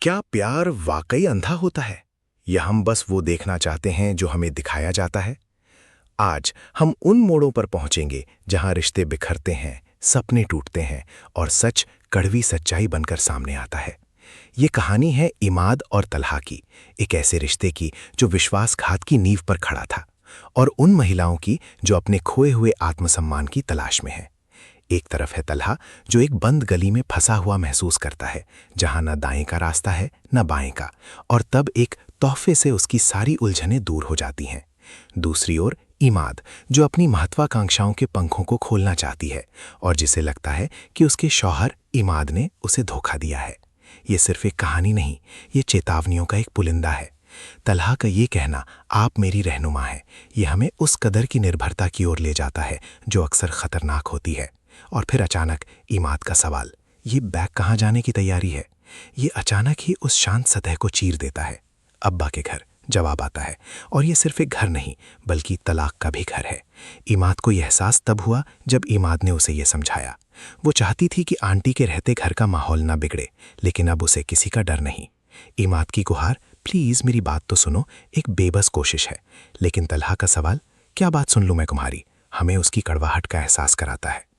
क्या प्यार वाकई अंधा होता है या हम बस वो देखना चाहते हैं जो हमें दिखाया जाता है? आज हम उन मोड़ों पर पहुंचेंगे जहां रिश्ते बिखरते हैं, सपने टूटते हैं और सच कड़वी सच्चाई बनकर सामने आता है। ये कहानी है इमाद और तलहा की, एक ऐसे रिश्ते की जो विश्वासघात की नींव पर खड़ा था, और उन महिलाओं की जो अपने खोए हुए आत्मसम्मान की तलाश में है। एक तरफ है तलहा, जो एक बंद गली में फंसा हुआ महसूस करता है, जहां न दाएं का रास्ता है न बाएं का, और तब एक तोहफे से उसकी सारी उलझनें दूर हो जाती हैं। दूसरी ओर इमाद, जो अपनी महत्वाकांक्षाओं के पंखों को खोलना चाहती है और जिसे लगता है कि उसके शौहर इमाद ने उसे धोखा दिया है। ये सिर्फ एक कहानी नहीं, ये चेतावनियों का एक पुलिंदा है। तलहा का ये कहना, आप मेरी रहनुमा है, ये हमें उस कदर की निर्भरता की ओर ले जाता है जो अक्सर खतरनाक होती है। और फिर अचानक इमाद का सवाल, ये बैग कहाँ जाने की तैयारी है? ये अचानक ही उस शांत सतह को चीर देता है। अब्बा के घर, जवाब आता है, और ये सिर्फ एक घर नहीं बल्कि तलाक का भी घर है। इमाद को यह एहसास तब हुआ जब इमाद ने उसे यह समझाया। वो चाहती थी कि आंटी के रहते घर का माहौल ना बिगड़े, लेकिन अब उसे किसी का डर नहीं। इमाद की गुहार, प्लीज मेरी बात तो सुनो, एक बेबस कोशिश है। लेकिन तलहा का सवाल, क्या बात सुन लूं मैं तुम्हारी, हमें उसकी कड़वाहट का एहसास कराता है।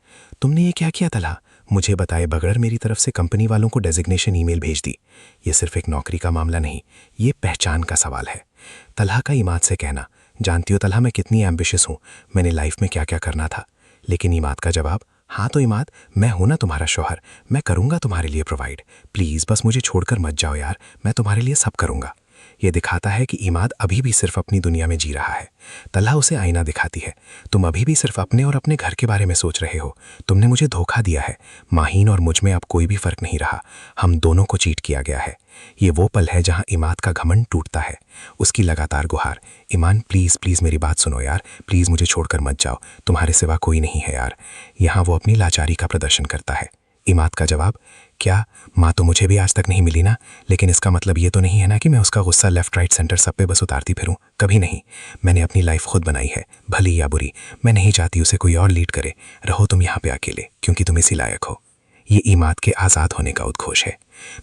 तुमने ये क्या किया तलहा? मुझे बताए बगैर मेरी तरफ से कंपनी वालों को डेजिग्नेशन ईमेल भेज दी। ये सिर्फ एक नौकरी का मामला नहीं, ये पहचान का सवाल है। तलहा का इमाद से कहना, जानती हो तलहा मैं कितनी एम्बिशियस हूँ, मैंने लाइफ में क्या क्या करना था। लेकिन इमाद का जवाब, हाँ तो इमाद, मैं हूं ना तुम्हारा शौहर, मैं करूंगा तुम्हारे लिए प्रोवाइड। प्लीज बस मुझे छोड़कर मत जाओ यार, मैं तुम्हारे लिए सब करूंगा। यह दिखाता है कि इमाद अभी भी सिर्फ अपनी दुनिया में जी रहा है। तलहा उसे आईना दिखाती है, तुम अभी भी सिर्फ अपने और अपने घर के बारे में सोच रहे हो। तुमने मुझे धोखा दिया है। माहीन और मुझ में अब कोई भी फर्क नहीं रहा, हम दोनों को चीट किया गया है। ये वो पल है जहां इमाद का घमंड टूटता है। उसकी लगातार गुहार, ईमान प्लीज प्लीज मेरी बात सुनो यार, प्लीज मुझे छोड़कर मत जाओ, तुम्हारे सिवा कोई नहीं है यार। यहाँ वो अपनी लाचारी का प्रदर्शन करता है। इमाद का जवाब, क्या माँ तो मुझे भी आज तक नहीं मिली ना, लेकिन इसका मतलब ये तो नहीं है ना कि मैं उसका गुस्सा लेफ्ट राइट सेंटर सब पे बस उतारती फिरूं। कभी नहीं। मैंने अपनी लाइफ खुद बनाई है, भली या बुरी। मैं नहीं चाहती उसे कोई और लीड करे। रहो तुम यहाँ पे अकेले, क्योंकि तुम इसी लायक हो। ये इमाद के आज़ाद होने का उद्घोष है।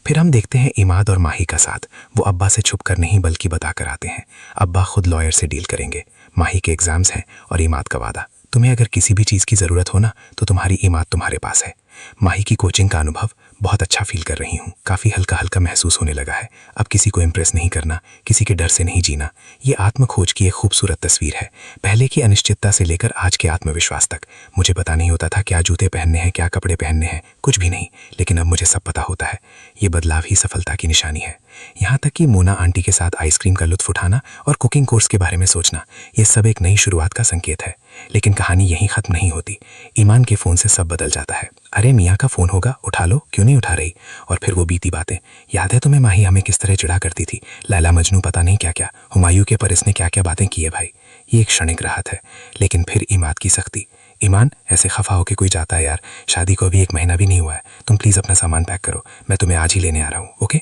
फिर हम देखते हैं इमाद और माही का साथ। वो अब्बा से छुप कर नहीं बल्कि बता कर आते हैं। अब्बा खुद लॉयर से डील करेंगे। माही के एग्जाम्स हैं और इमाद का वादा, तुम्हें अगर किसी भी चीज़ की ज़रूरत हो ना तो तुम्हारी इमाद तुम्हारे पास है। माही की कोचिंग का अनुभव, बहुत अच्छा फील कर रही हूँ, काफ़ी हल्का हल्का महसूस होने लगा है। अब किसी को इम्प्रेस नहीं करना, किसी के डर से नहीं जीना। ये आत्मखोज की एक खूबसूरत तस्वीर है। पहले की अनिश्चितता से लेकर आज के आत्मविश्वास तक। मुझे पता नहीं होता था क्या जूते पहनने हैं, क्या कपड़े पहनने हैं, कुछ भी नहीं, लेकिन अब मुझे सब पता होता है। ये बदलाव ही सफलता की निशानी है। यहाँ तक कि मोना आंटी के साथ आइसक्रीम का लुत्फ उठाना और कुकिंग कोर्स के बारे में सोचना, ये सब एक नई शुरुआत का संकेत है। लेकिन कहानी यहीं खत्म नहीं होती। ईमान के फ़ोन से सब बदल जाता है। अरे मियाँ का फ़ोन होगा, उठा लो, क्यों नहीं उठा रही? और फिर वो बीती बातें, याद है तुम्हें माही हमें किस तरह चिढ़ा करती थी, लैला मजनू पता नहीं क्या क्या, हुमायूं के पर इसने क्या क्या बातें की है भाई। ये एक क्षणिक राहत है, लेकिन फिर इमाद की सख्ती। ईमान, ऐसे खफा होके कोई जाता है यार, शादी को अभी 1 महीना भी नहीं हुआ है, तुम प्लीज़ अपना सामान पैक करो, मैं तुम्हें आज ही लेने आ रहा हूँ, ओके?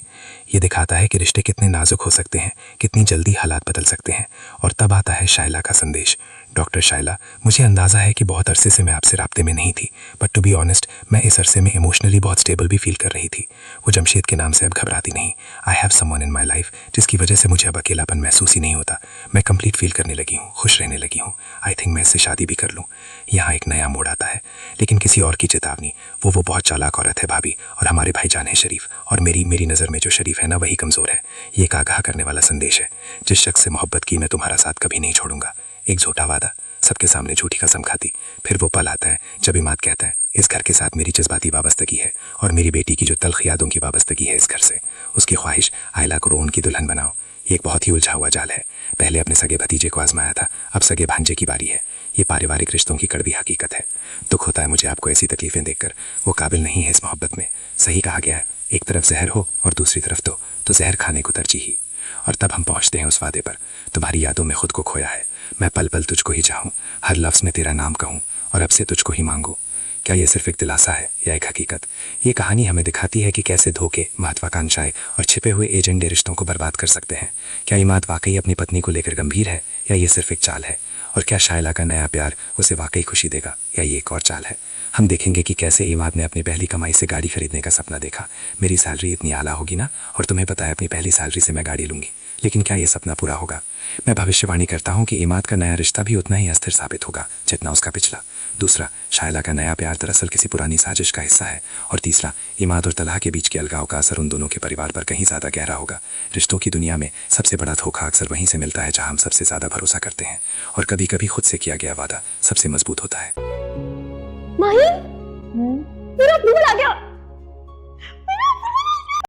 ये दिखाता है कि रिश्ते कितने नाजुक हो सकते हैं, कितनी जल्दी हालात बदल सकते हैं। और तब आता है शाइला का संदेश। डॉक्टर शाइला, मुझे अंदाज़ा है कि बहुत अरसे से मैं आपसे राब्ते में नहीं थी, बट टू बी ऑनेस्ट मैं इस अरसे में इमोशनली बहुत स्टेबल भी फील कर रही थी। वो जमशेद के नाम से अब घबराती नहीं। I have someone in my life जिसकी वजह से मुझे अब अकेलापन महसूस ही नहीं होता। मैं कंप्लीट फील करने लगी हूँ, खुश रहने लगी हूँ। आई थिंक मैं इससे शादी भी कर लूँ। यहाँ एक नया मोड़ आता है, लेकिन किसी और की चेतावनी। वो बहुत चालाक औरत है भाभी, और हमारे भाईजान है शरीफ, और मेरी नज़र में जो शरीफ है ना वही कमज़ोर है। ये एक आगाह करने वाला संदेश है। जिस शख्स से मोहब्बत की मैं तुम्हारा साथ कभी नहीं छोड़ूंगा। एक झूठा वादा, सबके सामने झूठी कसम खाती। फिर वो पल आता है जब इमाद कहता है, इस घर के साथ मेरी जज्बाती वाबस्तगी है और मेरी बेटी की जो तल्ख यादों की वाबस्तगी है इस घर से। उसकी ख्वाहिश, आयला को रोहन की दुल्हन बनाओ। ये एक बहुत ही उलझा हुआ जाल है। पहले अपने सगे भतीजे को आजमाया था, अब सगे भांजे की बारी है। ये पारिवारिक रिश्तों की कड़वी हकीकत है। दुख होता है मुझे आपको ऐसी तकलीफें देखकर। वो काबिल नहीं है इस मोहब्बत में। सही कहा गया है, एक तरफ जहर हो और दूसरी तरफ तो जहर खाने को तरजीह ही। और तब हम पहुंचते हैं उस वादे पर। तुम्हारी यादों में खुद को खोया है, मैं पल पल तुझको ही चाहूँ, हर लफ्ज़ में तेरा नाम कहूँ और अब से तुझको ही मांगूँ। क्या ये सिर्फ एक दिलासा है या एक हकीकत? ये कहानी हमें दिखाती है कि कैसे धोखे, महत्वाकांक्षाएं और छिपे हुए एजेंडे रिश्तों को बर्बाद कर सकते हैं। क्या इमाद वाकई अपनी पत्नी को लेकर गंभीर है या ये सिर्फ एक चाल है? और क्या शायला का नया प्यार उसे वाकई खुशी देगा या ये एक और चाल है। हम देखेंगे कि कैसे इमाद ने अपनी पहली कमाई से गाड़ी खरीदने का सपना देखा। मेरी सैलरी इतनी आला होगी ना, और तुम्हें पता है अपनी पहली सैलरी से मैं गाड़ी लूंगी। लेकिन क्या ये सपना पूरा होगा? मैं भविष्यवाणी करता हूँ कि इमाद का नया रिश्ता भी उतना ही अस्थिर साबित होगा जितना उसका पिछला। दूसरा, शायला का नया प्यार दरअसल किसी पुरानी साजिश का हिस्सा है। और तीसरा, इमाद और तलहा के बीच के अलगाव का असर उन दोनों के परिवार पर कहीं ज़्यादा गहरा होगा। रिश्तों की दुनिया में सबसे बड़ा धोखा अक्सर वहीं से मिलता है जहाँ हम सबसे ज़्यादा भरोसा करते हैं, और कभी कभी खुद से किया गया वादा सबसे मजबूत होता है। माही, मेरा दूध आ गया।